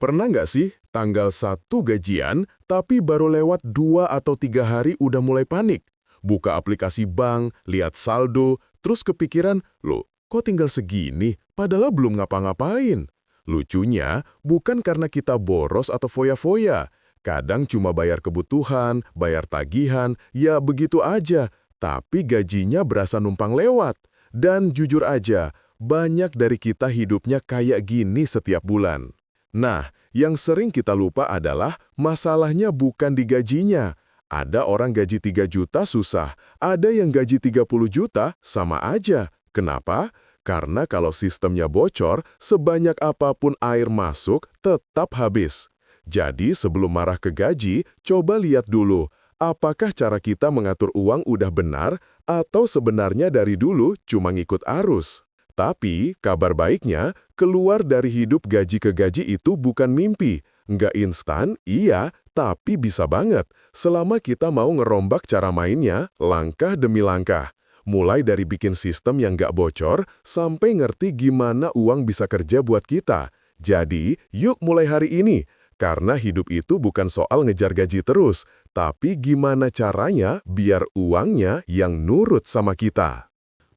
Pernah nggak sih tanggal 1 gajian, tapi baru lewat 2 atau 3 hari udah mulai panik? Buka aplikasi bank, lihat saldo, terus kepikiran, loh kok tinggal segini, padahal belum ngapa-ngapain. Lucunya, bukan karena kita boros atau foya-foya. Kadang cuma bayar kebutuhan, bayar tagihan, ya begitu aja. Tapi gajinya berasa numpang lewat. Dan jujur aja, banyak dari kita hidupnya kayak gini setiap bulan. Nah, yang sering kita lupa adalah masalahnya bukan di gajinya. Ada orang gaji 3 juta susah, ada yang gaji 30 juta sama aja. Kenapa? Karena kalau sistemnya bocor, sebanyak apapun air masuk tetap habis. Jadi sebelum marah ke gaji, coba lihat dulu, apakah cara kita mengatur uang udah benar atau sebenarnya dari dulu cuma ngikut arus. Tapi, kabar baiknya, keluar dari hidup gaji ke gaji itu bukan mimpi. Nggak instan, iya, tapi bisa banget. Selama kita mau ngerombak cara mainnya, langkah demi langkah. Mulai dari bikin sistem yang nggak bocor, sampai ngerti gimana uang bisa kerja buat kita. Jadi, yuk mulai hari ini. Karena hidup itu bukan soal ngejar gaji terus, tapi gimana caranya biar uangnya yang nurut sama kita.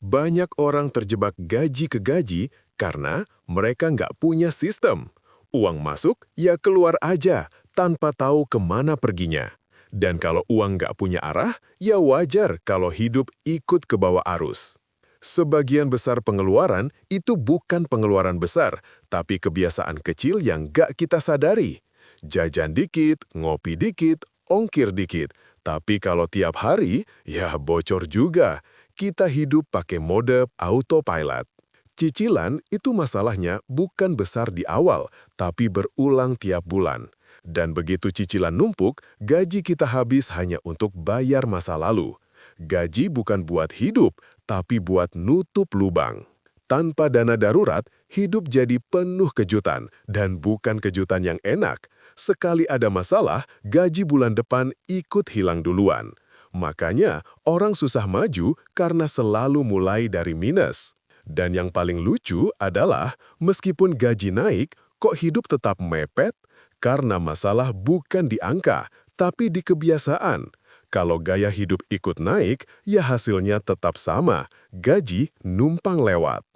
Banyak orang terjebak gaji ke gaji karena mereka nggak punya sistem. Uang masuk, ya keluar aja, tanpa tahu kemana perginya. Dan kalau uang nggak punya arah, ya wajar kalau hidup ikut ke bawah arus. Sebagian besar pengeluaran itu bukan pengeluaran besar, tapi kebiasaan kecil yang nggak kita sadari. Jajan dikit, ngopi dikit, ongkir dikit. Tapi kalau tiap hari, ya bocor juga. Kita hidup pakai mode autopilot. Cicilan itu masalahnya bukan besar di awal, tapi berulang tiap bulan. Dan begitu cicilan numpuk, gaji kita habis hanya untuk bayar masa lalu. Gaji bukan buat hidup, tapi buat nutup lubang. Tanpa dana darurat, hidup jadi penuh kejutan, dan bukan kejutan yang enak. Sekali ada masalah, gaji bulan depan ikut hilang duluan. Makanya, orang susah maju karena selalu mulai dari minus. Dan yang paling lucu adalah, meskipun gaji naik, kok hidup tetap mepet? Karena masalah bukan di angka, tapi di kebiasaan. Kalau gaya hidup ikut naik, ya hasilnya tetap sama, gaji numpang lewat.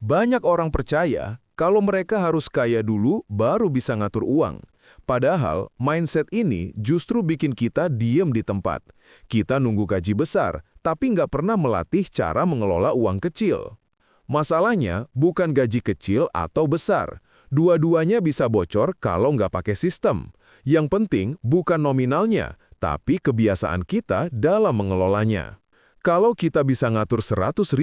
Banyak orang percaya kalau mereka harus kaya dulu baru bisa ngatur uang. Padahal, mindset ini justru bikin kita diem di tempat. Kita nunggu gaji besar, tapi nggak pernah melatih cara mengelola uang kecil. Masalahnya bukan gaji kecil atau besar. Dua-duanya bisa bocor kalau nggak pakai sistem. Yang penting bukan nominalnya, tapi kebiasaan kita dalam mengelolanya. Kalau kita bisa ngatur 100.000,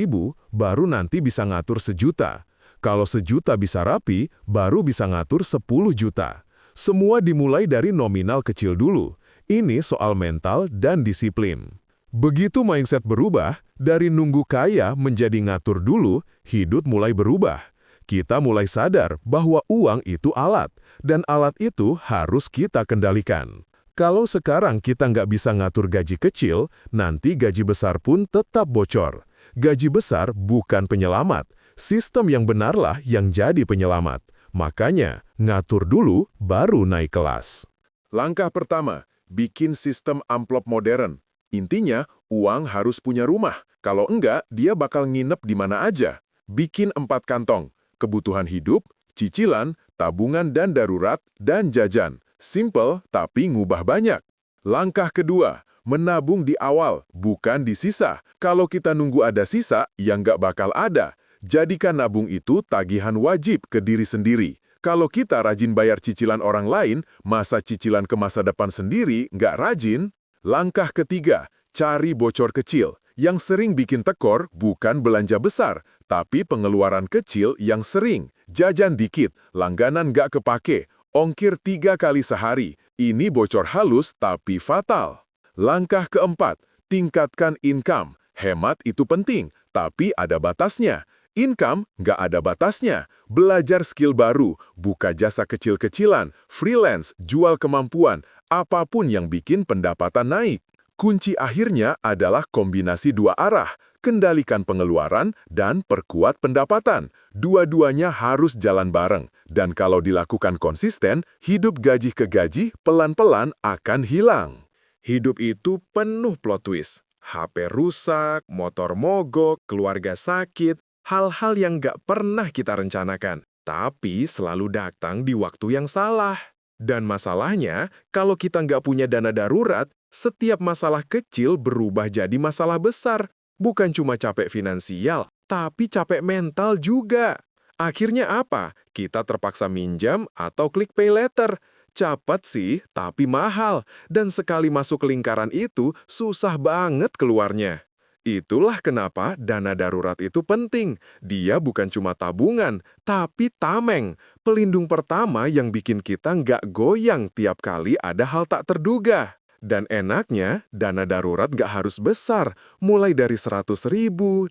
baru nanti bisa ngatur 1 juta. Kalau 1 juta bisa rapi, baru bisa ngatur 10 juta. Semua dimulai dari nominal kecil dulu. Ini soal mental dan disiplin. Begitu mindset berubah, dari nunggu kaya menjadi ngatur dulu, hidup mulai berubah. Kita mulai sadar bahwa uang itu alat, dan alat itu harus kita kendalikan. Kalau sekarang kita nggak bisa ngatur gaji kecil, nanti gaji besar pun tetap bocor. Gaji besar bukan penyelamat, sistem yang benarlah yang jadi penyelamat. Makanya, ngatur dulu baru naik kelas. Langkah pertama, bikin sistem amplop modern. Intinya, uang harus punya rumah. Kalau enggak, dia bakal nginep di mana aja. Bikin 4 kantong, kebutuhan hidup, cicilan, tabungan dan darurat, dan jajan. Simple, tapi ngubah banyak. Langkah kedua, menabung di awal, bukan di sisa. Kalau kita nunggu ada sisa, ya nggak bakal ada. Jadikan nabung itu tagihan wajib ke diri sendiri. Kalau kita rajin bayar cicilan orang lain, masa cicilan ke masa depan sendiri nggak rajin. Langkah ketiga, cari bocor kecil. Yang sering bikin tekor bukan belanja besar, tapi pengeluaran kecil yang sering. Jajan dikit, langganan nggak kepake, ongkir 3 kali sehari. Ini bocor halus tapi fatal. Langkah keempat, tingkatkan income. Hemat itu penting, tapi ada batasnya. Income nggak ada batasnya. Belajar skill baru, buka jasa kecil-kecilan, freelance, jual kemampuan, apapun yang bikin pendapatan naik. Kunci akhirnya adalah kombinasi 2 arah. Kendalikan pengeluaran dan perkuat pendapatan. Dua-duanya harus jalan bareng. Dan kalau dilakukan konsisten, hidup gaji ke gaji pelan-pelan akan hilang. Hidup itu penuh plot twist. HP rusak, motor mogok, keluarga sakit, hal-hal yang nggak pernah kita rencanakan. Tapi selalu datang di waktu yang salah. Dan masalahnya, kalau kita nggak punya dana darurat, setiap masalah kecil berubah jadi masalah besar. Bukan cuma capek finansial, tapi capek mental juga. Akhirnya apa? Kita terpaksa minjam atau klik pay later. Cepat sih, tapi mahal. Dan sekali masuk lingkaran itu, susah banget keluarnya. Itulah kenapa dana darurat itu penting. Dia bukan cuma tabungan, tapi tameng. Pelindung pertama yang bikin kita nggak goyang tiap kali ada hal tak terduga. Dan enaknya, dana darurat nggak harus besar. Mulai dari 100.000, 200,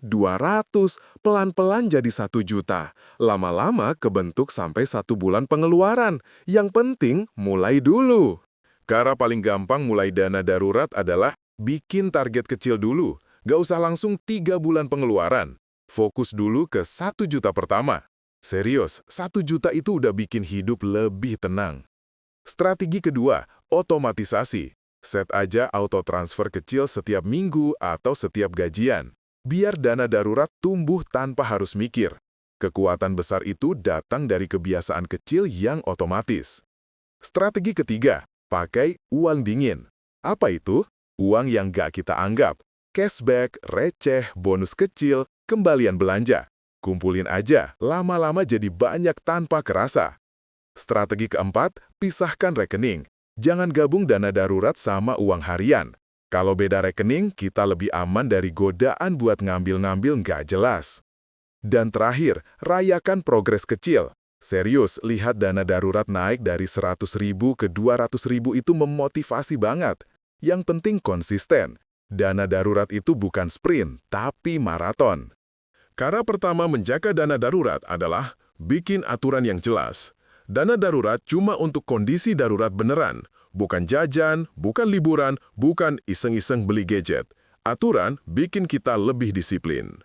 pelan-pelan jadi 1 juta. Lama-lama kebentuk sampai 1 bulan pengeluaran. Yang penting, mulai dulu. Cara paling gampang mulai dana darurat adalah bikin target kecil dulu. Gak usah langsung 3 bulan pengeluaran. Fokus dulu ke 1 juta pertama. Serius, 1 juta itu udah bikin hidup lebih tenang. Strategi kedua, otomatisasi. Set aja auto transfer kecil setiap minggu atau setiap gajian. Biar dana darurat tumbuh tanpa harus mikir. Kekuatan besar itu datang dari kebiasaan kecil yang otomatis. Strategi ketiga, pakai uang dingin. Apa itu? Uang yang gak kita anggap. Cashback, receh, bonus kecil, kembalian belanja. Kumpulin aja, lama-lama jadi banyak tanpa kerasa. Strategi keempat, pisahkan rekening. Jangan gabung dana darurat sama uang harian. Kalau beda rekening, kita lebih aman dari godaan buat ngambil-ngambil nggak jelas. Dan terakhir, rayakan progres kecil. Serius, lihat dana darurat naik dari 100.000 ke 200.000 itu memotivasi banget. Yang penting konsisten. Dana darurat itu bukan sprint, tapi maraton. Cara pertama menjaga dana darurat adalah bikin aturan yang jelas. Dana darurat cuma untuk kondisi darurat beneran. Bukan jajan, bukan liburan, bukan iseng-iseng beli gadget. Aturan bikin kita lebih disiplin.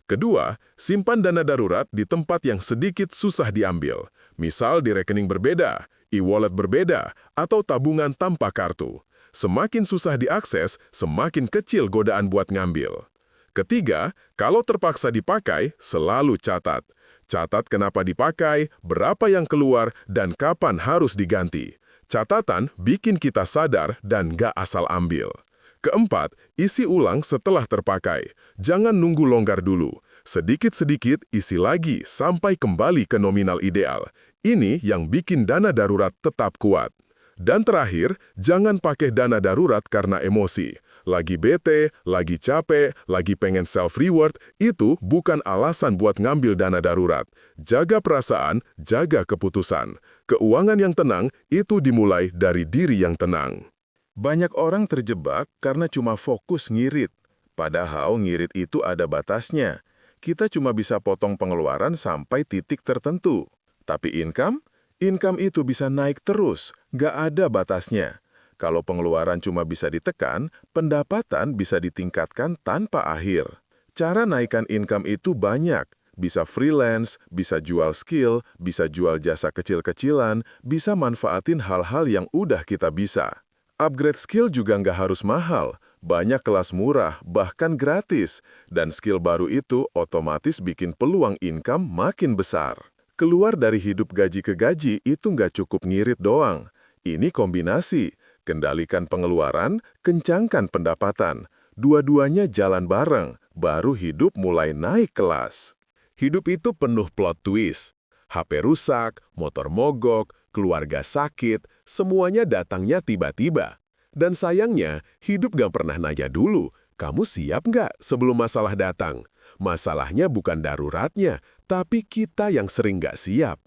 Kedua, simpan dana darurat di tempat yang sedikit susah diambil. Misal di rekening berbeda, e-wallet berbeda, atau tabungan tanpa kartu. Semakin susah diakses, semakin kecil godaan buat ngambil. Ketiga, kalau terpaksa dipakai, selalu catat. Catat kenapa dipakai, berapa yang keluar, dan kapan harus diganti. Catatan bikin kita sadar dan gak asal ambil. Keempat, isi ulang setelah terpakai. Jangan nunggu longgar dulu. Sedikit-sedikit isi lagi sampai kembali ke nominal ideal. Ini yang bikin dana darurat tetap kuat. Dan terakhir, jangan pakai dana darurat karena emosi. Lagi bete, lagi capek, lagi pengen self-reward, itu bukan alasan buat ngambil dana darurat. Jaga perasaan, jaga keputusan. Keuangan yang tenang, itu dimulai dari diri yang tenang. Banyak orang terjebak karena cuma fokus ngirit. Padahal ngirit itu ada batasnya. Kita cuma bisa potong pengeluaran sampai titik tertentu. Tapi income itu bisa naik terus, nggak ada batasnya. Kalau pengeluaran cuma bisa ditekan, pendapatan bisa ditingkatkan tanpa akhir. Cara naikkan income itu banyak. Bisa freelance, bisa jual skill, bisa jual jasa kecil-kecilan, bisa manfaatin hal-hal yang udah kita bisa. Upgrade skill juga nggak harus mahal. Banyak kelas murah, bahkan gratis. Dan skill baru itu otomatis bikin peluang income makin besar. Keluar dari hidup gaji ke gaji itu nggak cukup ngirit doang. Ini kombinasi. Kendalikan pengeluaran, kencangkan pendapatan. Dua-duanya jalan bareng, baru hidup mulai naik kelas. Hidup itu penuh plot twist. HP rusak, motor mogok, keluarga sakit, semuanya datangnya tiba-tiba. Dan sayangnya, hidup gak pernah nanya dulu, kamu siap nggak sebelum masalah datang? Masalahnya bukan daruratnya, tapi kita yang sering nggak siap.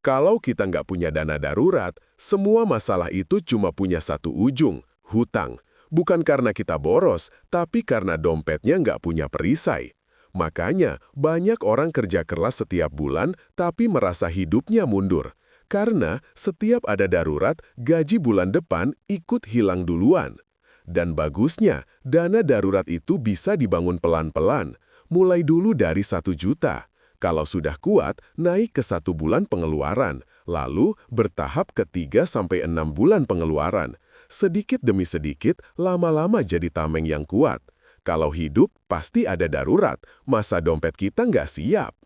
Kalau kita nggak punya dana darurat, semua masalah itu cuma punya satu ujung, hutang. Bukan karena kita boros, tapi karena dompetnya nggak punya perisai. Makanya, banyak orang kerja keras setiap bulan, tapi merasa hidupnya mundur. Karena setiap ada darurat, gaji bulan depan ikut hilang duluan. Dan bagusnya, dana darurat itu bisa dibangun pelan-pelan. mulai dulu dari 1 juta. Kalau sudah kuat, naik ke 1 bulan pengeluaran, lalu bertahap ke 3-6 bulan pengeluaran. Sedikit demi sedikit, lama-lama jadi tameng yang kuat. Kalau hidup, pasti ada darurat. Masa dompet kita nggak siap.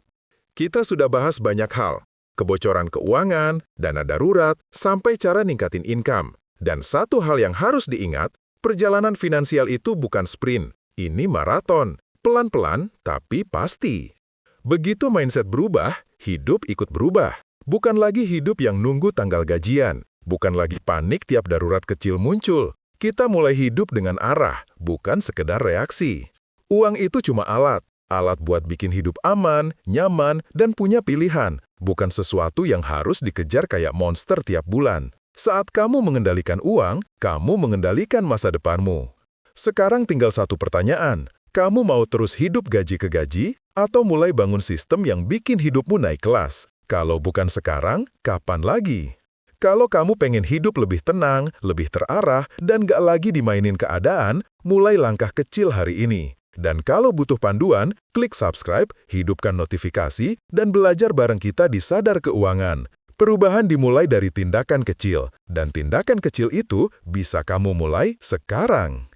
Kita sudah bahas banyak hal. Kebocoran keuangan, dana darurat, sampai cara ningkatin income. Dan satu hal yang harus diingat, perjalanan finansial itu bukan sprint. Ini maraton. Pelan-pelan, tapi pasti. Begitu mindset berubah, hidup ikut berubah. Bukan lagi hidup yang nunggu tanggal gajian. Bukan lagi panik tiap darurat kecil muncul. Kita mulai hidup dengan arah, bukan sekedar reaksi. Uang itu cuma alat. Alat buat bikin hidup aman, nyaman, dan punya pilihan. Bukan sesuatu yang harus dikejar kayak monster tiap bulan. Saat kamu mengendalikan uang, kamu mengendalikan masa depanmu. Sekarang tinggal satu pertanyaan. Kamu mau terus hidup gaji ke gaji, atau mulai bangun sistem yang bikin hidupmu naik kelas? Kalau bukan sekarang, kapan lagi? Kalau kamu pengen hidup lebih tenang, lebih terarah, dan gak lagi dimainin keadaan, mulai langkah kecil hari ini. Dan kalau butuh panduan, klik subscribe, hidupkan notifikasi, dan belajar bareng kita di Sadar Keuangan. Perubahan dimulai dari tindakan kecil, dan tindakan kecil itu bisa kamu mulai sekarang.